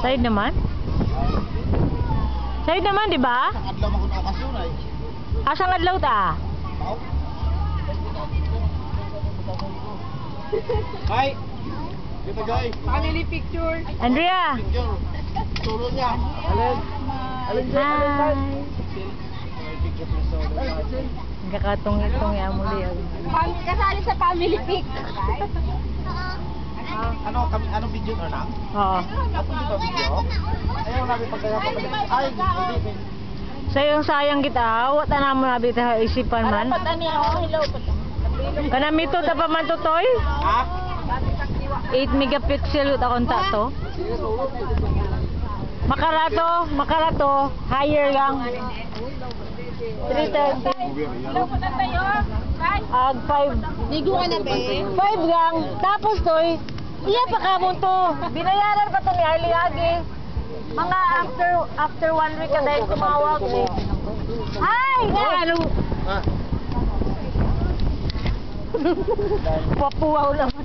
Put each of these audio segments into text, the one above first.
Side naman? Side naman, di ba? Adlaw mo kuno okasyon ay. Asang adlaw ta? Hi. Dito guys. Family picture. Andrea! Picture. Turo niya. Alin? Alin Hi! Picture please so. Nagkakatong-itong ya muli. Kasali sa family pic. Ano video na lang? Oo. Ako dito video. Ayaw namin pagkaya ay hindi. Sayang kita, wata na mo nabi ta isipan man. Kanamito ta pa man tutoy? Ha? 8 megapixel ut akong to. Makarato, higher lang. 330. Ag 5. Ligo ka na be. 5 lang. Tapos toy, iya pa ka mo to. Binayaran pa to ni Ali Agi. Mga after 1 week ka dahil tumawag eh. Ay! Ano? Ha? Papuwaw naman.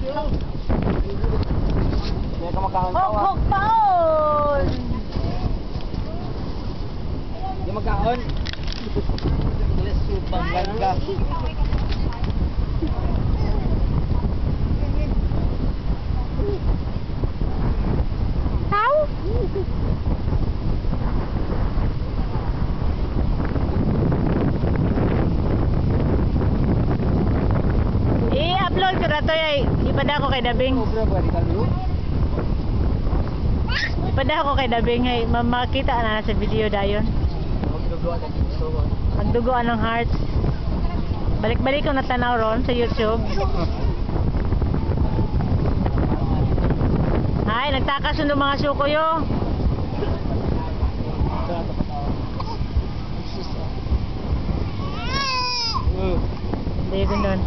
Hindi ka magkaon pa. Hok paon! Hindi magkaon. Let's shoot bang ganda. How? I-upload ko na to ay ipada ko kay Dabing. Ipada ko kay Dabing ay makita na sa video dayon. Magduguan ng hearts. Balik-balik ko na tanaw ron sa YouTube. Ay, nagtakas yung mga sukoyo. Hindi ko nun.